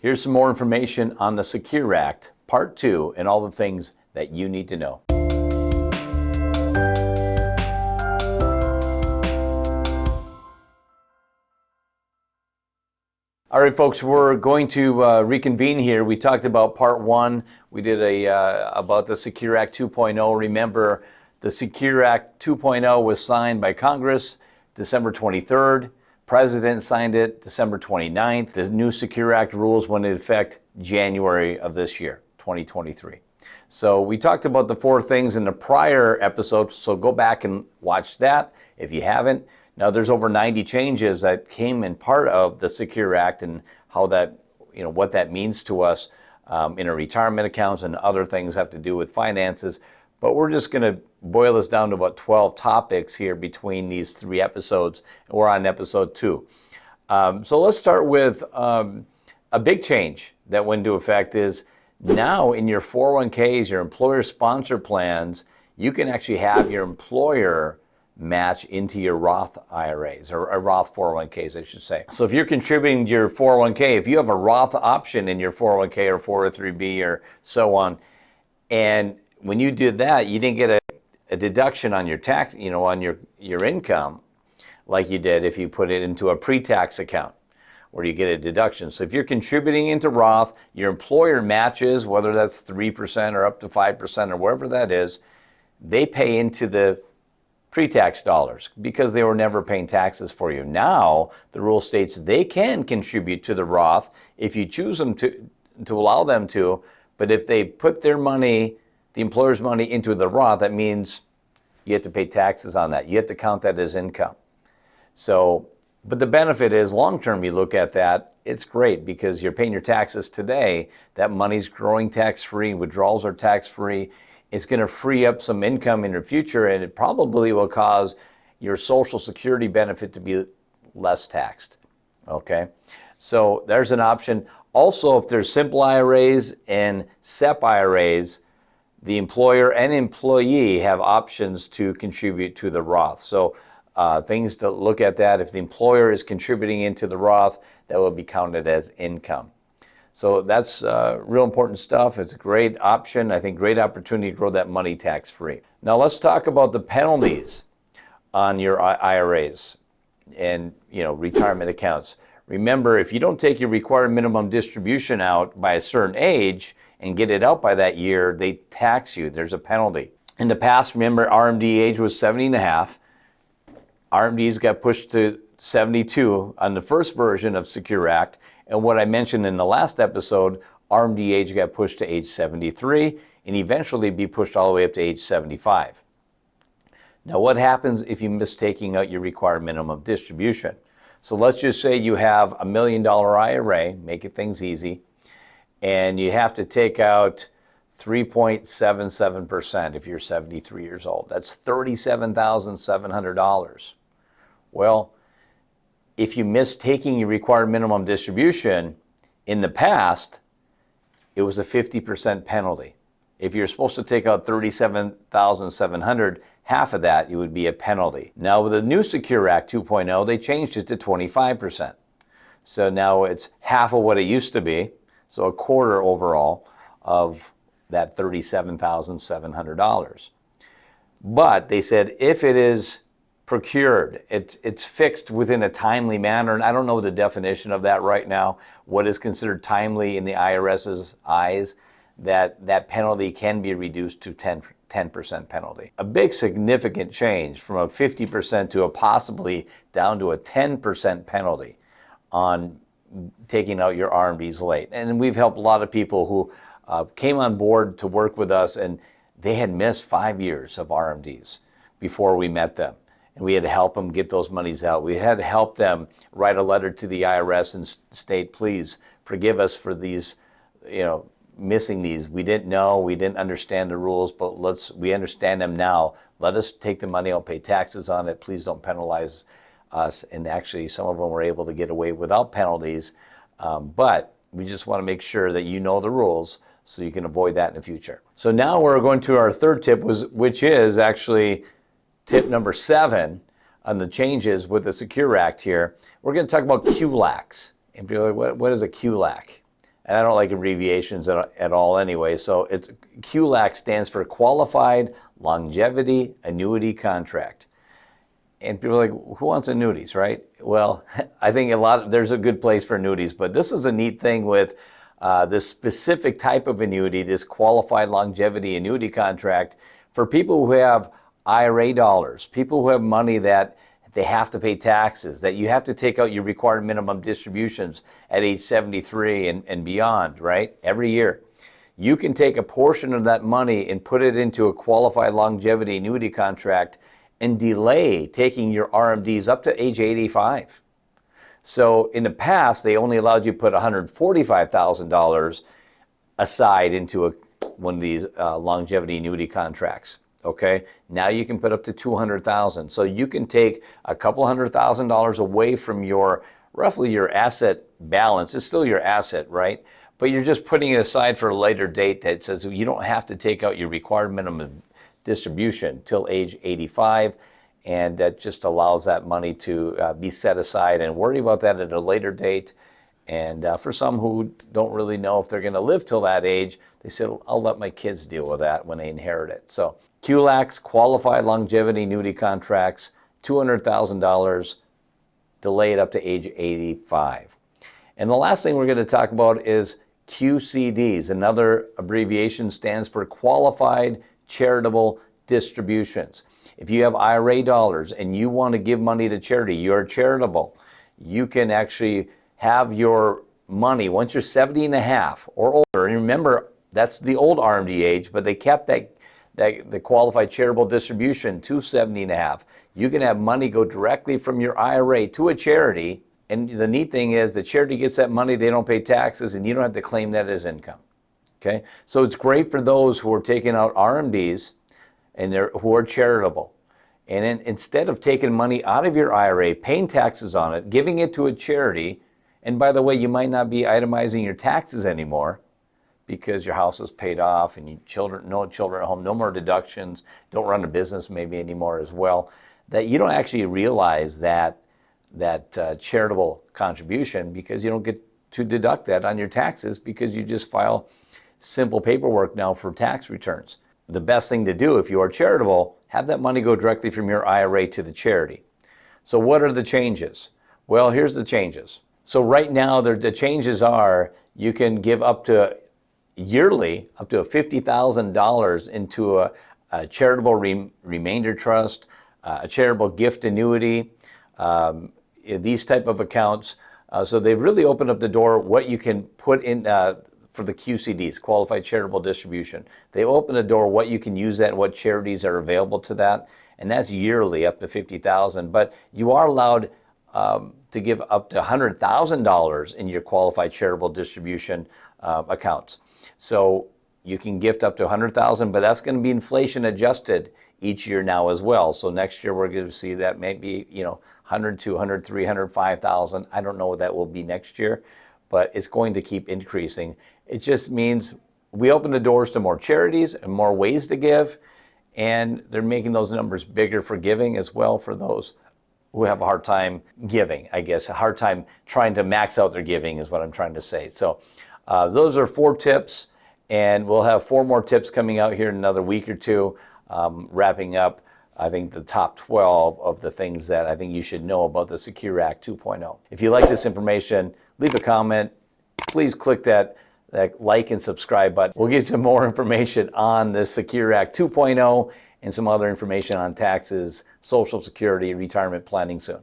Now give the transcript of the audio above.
Here's some more information on the Secure Act, Part 2, and all the things that you need to know. All right, folks, we're going to reconvene here. We talked about Part 1. We did about the Secure Act 2.0. Remember, the Secure Act 2.0 was signed by Congress December 23rd. President signed it December 29th. The new Secure Act rules went into effect January of this year, 2023. So we talked about the 4 things in the prior episode, so go back and watch that if you haven't. Now there's over 90 changes that came in part of the Secure Act and how that, what that means to us in our retirement accounts, and other things have to do with finances. But we're just going to boil this down to about 12 topics here between these 3 episodes. And we're on episode 2. So let's start with a big change that went into effect is now in your 401ks, your employer sponsor plans, you can actually have your employer match into your Roth IRAs, or Roth 401ks, I should say. So if you're contributing to your 401k, if you have a Roth option in your 401k or 403b or so on, and when you did that, you didn't get a deduction on your tax, on your income, like you did if you put it into a pre-tax account, where you get a deduction. So if you're contributing into Roth, your employer matches, whether that's 3% or up to 5% or wherever that is, they pay into the pre-tax dollars because they were never paying taxes for you. Now, the rule states they can contribute to the Roth if you choose them to allow them to, but if they put their money, the employer's money, into the Roth, that means you have to pay taxes on that. You have to count that as income. So, but the benefit is long-term, you look at that, it's great because you're paying your taxes today. That money's growing tax-free, withdrawals are tax-free. It's going to free up some income in the future, and it probably will cause your Social Security benefit to be less taxed. Okay? So there's an option. Also, if there's simple IRAs and SEP IRAs, the employer and employee have options to contribute to the Roth. So things to look at that. If the employer is contributing into the Roth, that will be counted as income. So that's real important stuff. It's a great option. I think great opportunity to grow that money tax-free. Now let's talk about the penalties on your IRAs and retirement accounts. Remember, if you don't take your required minimum distribution out by a certain age and get it out by that year, they tax you. There's a penalty. In the past, remember, RMD age was 70 and a half. RMDs got pushed to 72 on the first version of Secure Act. And what I mentioned in the last episode, RMD age got pushed to age 73 and eventually be pushed all the way up to age 75. Now, what happens if you miss taking out your required minimum distribution? So let's just say you have $1 million IRA, making things easy, and you have to take out 3.77% if you're 73 years old. That's $37,700. Well, if you miss taking your required minimum distribution, in the past, it was a 50% penalty. If you're supposed to take out $37,700, half of that, it would be a penalty. Now with the new Secure Act 2.0, they changed it to 25%. So now it's half of what it used to be, so a quarter overall of that $37,700. But they said if it is procured, it's fixed within a timely manner, and I don't know the definition of that right now, what is considered timely in the IRS's eyes, that penalty can be reduced to 10% penalty. A big significant change from a 50% to a possibly down to a 10% penalty on taking out your RMDs late. And we've helped a lot of people who came on board to work with us, and they had missed 5 years of RMDs before we met them. And we had to help them get those monies out. We had to help them write a letter to the IRS and state, please forgive us for these, missing these. We didn't know, we didn't understand the rules, but we understand them now. Let us take the money out, pay taxes on it. Please don't penalize us. And actually, some of them were able to get away without penalties. But we just want to make sure that you know the rules so you can avoid that in the future. So now we're going to our third tip, which is actually tip number 7 on the changes with the Secure Act here. We're going to talk about QLACs. And be like, what is a QLAC? and I don't like abbreviations at all anyway. So it's QLAC stands for Qualified Longevity Annuity Contract. And people are like, who wants annuities, right? Well, I think there's a good place for annuities, but this is a neat thing with this specific type of annuity, this Qualified Longevity Annuity Contract, for people who have IRA dollars, people who have money that they have to pay taxes, that you have to take out your required minimum distributions at age 73 and beyond, right? Every year. You can take a portion of that money and put it into a qualified longevity annuity contract and delay taking your RMDs up to age 85. So in the past, they only allowed you to put $145,000 aside into one of these longevity annuity contracts. Okay, now you can put up to $200,000. So you can take a couple $100,000 away from roughly your asset balance. It's still your asset, right? But you're just putting it aside for a later date that says you don't have to take out your required minimum distribution till age 85. And that just allows that money to be set aside and worry about that at a later date. And for some who don't really know if they're going to live till that age, they said, I'll let my kids deal with that when they inherit it. So QLACs, Qualified Longevity Annuity Contracts, $200,000, delayed up to age 85. And the last thing we're going to talk about is QCDs. Another abbreviation stands for Qualified Charitable Distributions. If you have IRA dollars and you want to give money to charity, you're charitable, you can actually have your money once you're 70 and a half or older. And remember, that's the old RMD age, but they kept the qualified charitable distribution to 70 and a half. You can have money go directly from your IRA to a charity. And the neat thing is the charity gets that money, they don't pay taxes, and you don't have to claim that as income. Okay? So it's great for those who are taking out RMDs and who are charitable. And then instead of taking money out of your IRA, paying taxes on it, giving it to a charity, and by the way, you might not be itemizing your taxes anymore because your house is paid off and no children at home, no more deductions, don't run a business maybe anymore as well, that you don't actually realize that charitable contribution because you don't get to deduct that on your taxes because you just file simple paperwork now for tax returns. The best thing to do if you are charitable, have that money go directly from your IRA to the charity. So what are the changes? Well, here's the changes. So right now, the changes are you can give up to yearly up to $50,000 into a charitable remainder trust, a charitable gift annuity, these type of accounts. So they've really opened up the door what you can put in for the QCDs, Qualified Charitable Distribution. They've opened the door what you can use that and what charities are available to that. And that's yearly up to $50,000. But you are allowed to give up to $100,000 in your Qualified Charitable Distribution accounts. So you can gift up to $100,000, but that's going to be inflation adjusted each year now as well. So next year we're going to see that maybe, $100,000, $200,000, $300,000, $5,000. I don't know what that will be next year, but it's going to keep increasing. It just means we open the doors to more charities and more ways to give, and they're making those numbers bigger for giving as well for those who have a hard time giving, I guess, a hard time trying to max out their giving is what I'm trying to say. So those are 4 tips, and we'll have 4 more tips coming out here in another week or two, wrapping up, I think, the top 12 of the things that I think you should know about the Secure Act 2.0. If you like this information, leave a comment. Please click that like and subscribe button. We'll get some more information on the Secure Act 2.0 and some other information on taxes, Social Security, retirement planning soon.